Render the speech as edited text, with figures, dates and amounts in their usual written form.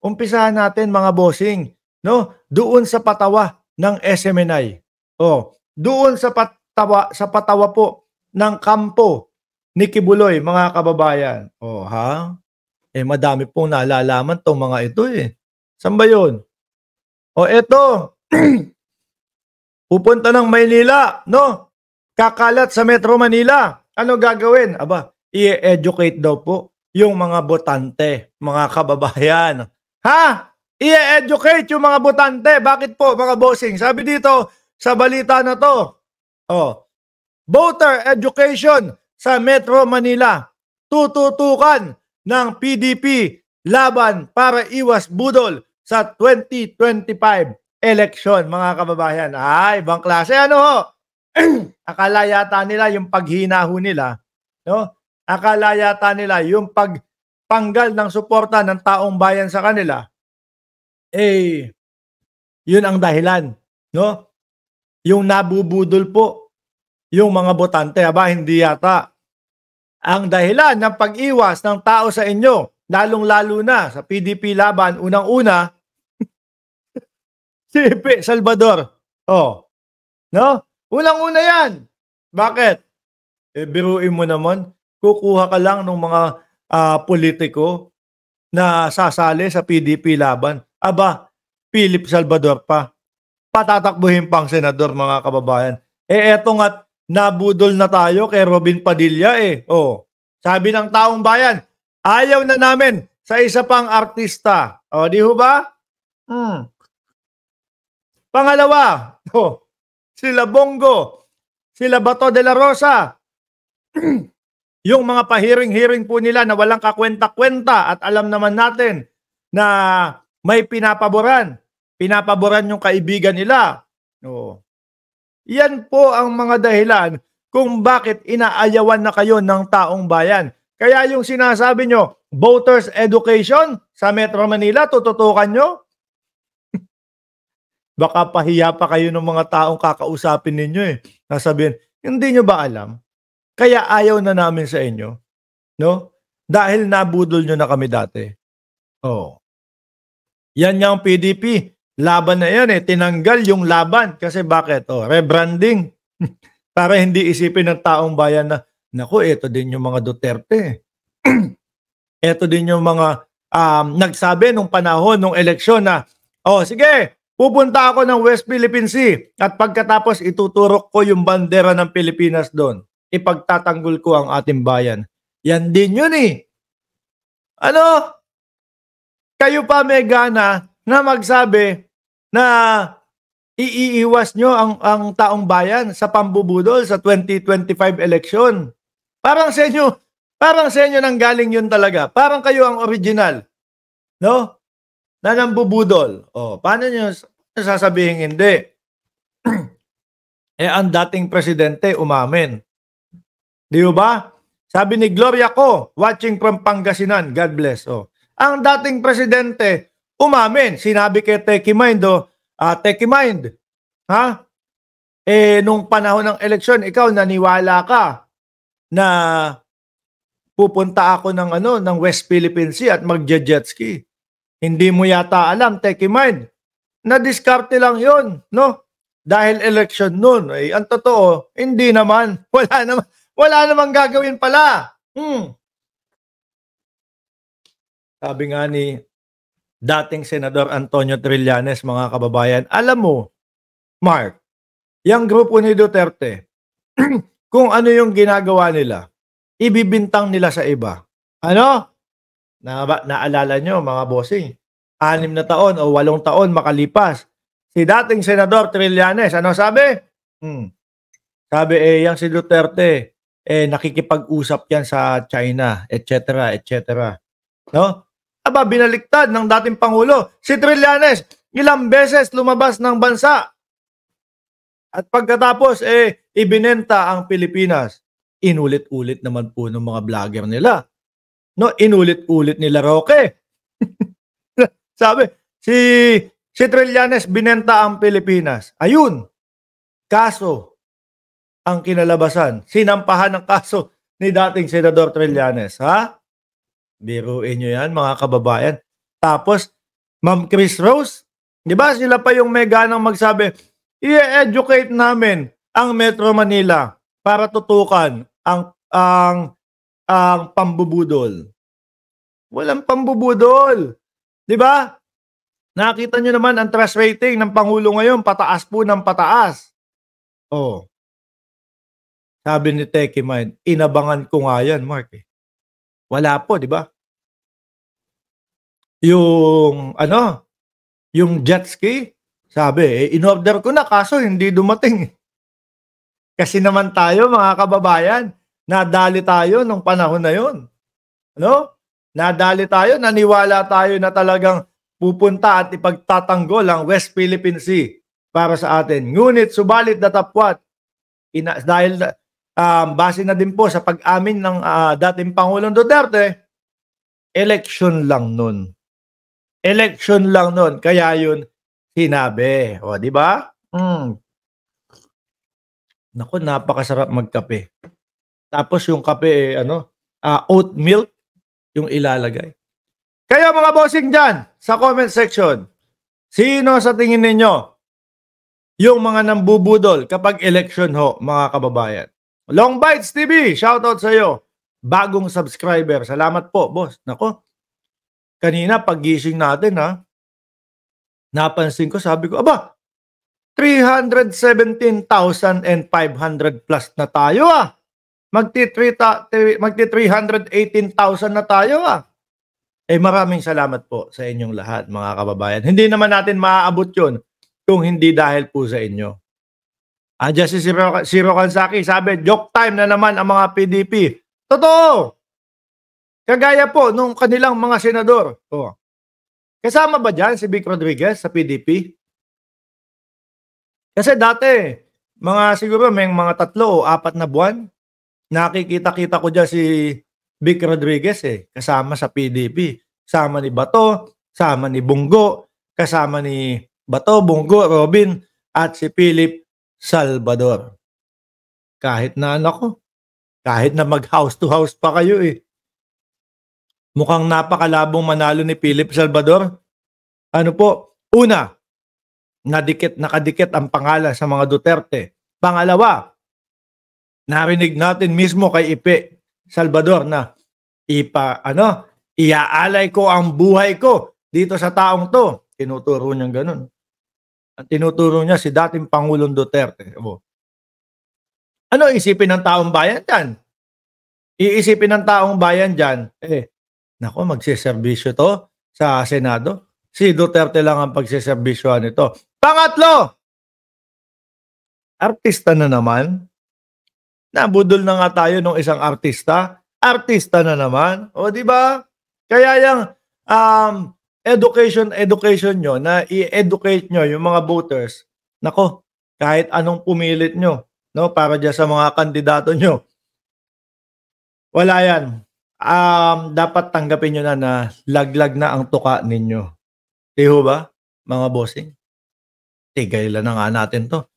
umpisahan natin mga bossing, no? Doon sa patawa ng SMNI. Oh, doon sa patawa po ng kampo ni Kibuloy, mga kababayan. Oh, ha? Eh madami pong nalalaman tong mga ito eh. Saan ba 'yun? Oh, eto. Pupunta ng Maynila, no? Kakalat sa Metro Manila. Ano gagawin? Aba, i-educate daw po yung mga botante, mga kababayan. Ha? I-educate yung mga botante. Bakit po, mga bossing? Sabi dito sa balita na to, oh, voter education sa Metro Manila. Tututukan ng PDP laban para iwas budol sa 2025 election, mga kababayan. Ay, ibang klase. Ano ho? Akala yata nila yung paghinaho nila, no? Akala yata nila yung pagtanggal ng suporta ng taong bayan sa kanila, eh, yun ang dahilan, no? Yung nabubudol po, yung mga botante, aba, hindi yata. Ang dahilan ng pag-iwas ng tao sa inyo, lalong-lalo na sa PDP laban, unang-una, si P. Salvador. Oh, no? Unang-una yan. Bakit? Eh, biruin mo naman, kukuha ka lang ng mga politiko na sasali sa PDP laban. Aba, Philip Salvador pa. Patatakbuhin pang senador, mga kababayan. Eh, eto nga't nabudol na tayo kay Robin Padilla eh. Oh, sabi ng taong bayan, ayaw na namin sa isa pang artista. O, di ho ba? Pangalawa, oh, sila Bongo, sila Bato de la Rosa, yung mga pahiring-hiring po nila na walang kakwenta-kwenta at alam naman natin na may pinapaboran yung kaibigan nila. Oh. Yan po ang mga dahilan kung bakit inaayawan na kayo ng taong bayan. Kaya yung sinasabi nyo, voters education sa Metro Manila, tututukan nyo? Baka pahiya pa kayo ng mga taong kakausapin ninyo eh. Nasabihin, hindi nyo ba alam? Kaya ayaw na namin sa inyo. No? Dahil nabudol nyo na kami dati. Oh. Yan yung PDP. Laban na yan eh. Tinanggal yung laban. Kasi bakit? Oh, rebranding. Para hindi isipin ng taong bayan na, naku, ito din yung mga Duterte. Ito din yung mga nagsabi nung panahon, nung eleksyon na, oh sige, pupunta ako ng West Philippine Sea at pagkatapos ituturok ko yung bandera ng Pilipinas doon. Ipagtatanggol ko ang ating bayan. Yan din yun eh. Ano? Kayo pa may gana na magsabi na iiiwas nyo ang taong bayan sa pambubudol sa 2025 election. Parang sa inyo nang galing yun talaga. Parang kayo ang original. No? Na nambubudol. O, paano nyo sasabihin hindi? Eh, ang dating presidente umamin. Di ba? Sabi ni Gloria Ko, watching from Pangasinan, God bless. O, ang dating presidente umamin. Sinabi kay Techie Mind, Techie Mind, ha? Eh, nung panahon ng eleksyon, ikaw naniwala ka na pupunta ako ng West Philippine Sea at magje-jet ski. Hindi mo yata alam, Techie Mind, na diskarte lang yun, no? Dahil election nun. Eh, ang totoo, hindi naman. Wala namang gagawin pala. Sabi nga ni dating Senador Antonio Trillanes, mga kababayan, alam mo, Mark, yung grupo ni Duterte, kung ano yung ginagawa nila, ibibintang nila sa iba. Ano? Naalala nyo, mga bossing, 6 na taon o 8 taon makalipas, si dating Senador Trillanes, ano sabi? Sabi, yung si Duterte, nakikipag-usap yan sa China, etc., etc. No? Aba, binaliktad ng dating Pangulo. Si Trillanes, ilang beses lumabas ng bansa. At pagkatapos, ibinenta ang Pilipinas. Inulit-ulit naman po ng mga vlogger nila. No, inulit-ulit nila Roque. Sabi, si Trillanes binenta ang Pilipinas. Ayun. Kaso, ang kinalabasan, sinampahan ng kaso ni dating Senador Trillanes. Ha? Biruin nyo yan, mga kababayan. Tapos, Ma'am Chris Rose, 'di ba sila pa yung may ganang magsabi, "I-educate namin ang Metro Manila para tutukan ang pambubudol." Walang pambubudol, 'di ba? Nakita niyo naman ang trust rating ng pangulo ngayon, pataas po ng pataas. Oh, sabi ni Techie Mind, inabangan ko nga 'yan, Mark, eh. Wala po, 'di ba? Yung ano, yung jet ski, sabi, eh, inorder ko na kaso hindi dumating, eh. Kasi naman tayo mga kababayan, nadali tayo nung panahon na yun, ano? Nadali tayo, naniwala tayo na talagang pupunta at ipagtatanggol ang West Philippine Sea para sa atin. Ngunit subalit datapwat, dahil base na din po sa pag-amin ng dating Pangulong Duterte, election lang nun. Election lang nun, kaya yun sinabi. O, di ba? Naku, napakasarap magkape. Tapos yung kape, oat milk yung ilalagay. Kaya mga bossing dyan, sa comment section, sino sa tingin ninyo yung mga nambubudol kapag election ho, mga kababayan? Long Bites TV, shoutout sa iyo. Bagong subscriber, salamat po, boss. Nako, kanina paggising natin napansin ko, sabi ko, aba, 317,500 plus na tayo Magti 318,000 na tayo Eh maraming salamat po sa inyong lahat mga kababayan. Hindi naman natin maaabot yun kung hindi dahil po sa inyo. Andiyan si Zero Kansaki, sabi, joke time na naman ang mga PDP. Totoo! Kagaya po nung kanilang mga senador. Kasama ba dyan si Vic Rodriguez sa PDP? Kasi dati, siguro may mga 3 o 4 na buwan, nakikita-kita ko dyan si Vic Rodriguez kasama sa PDP. Kasama ni Bato, kasama ni Bongo, kasama ni Bato, Bongo, Robin, at si Philip Salvador. Kahit na kahit na mag-house to house pa kayo Mukhang napakalabong manalo ni Philip Salvador. Ano po? Una, nakadikit ang pangalan sa mga Duterte. Pangalawa, narinig natin mismo kay Ipe Salvador na iaalay ko ang buhay ko dito sa taong to. Tinuturo niya ganun. Ang tinuturo niya si dating Pangulong Duterte. Ano isipin ng taong bayan dyan? Iisipin ng taong bayan dyan, nako, magsiservisyo to sa Senado. Si Duterte lang ang pagsiservisyohan nito. Pangatlo, artista na naman. Nabudol na nga tayo ng isang artista. Artista na naman. O, di ba? Kaya yung education nyo, na i-educate nyo yung mga voters, nako, kahit anong pumilit nyo, para dyan sa mga kandidato nyo, wala yan. Dapat tanggapin nyo na laglag na ang tuka ninyo. Di ho ba, mga bossing? Tigay lang na nga natin to.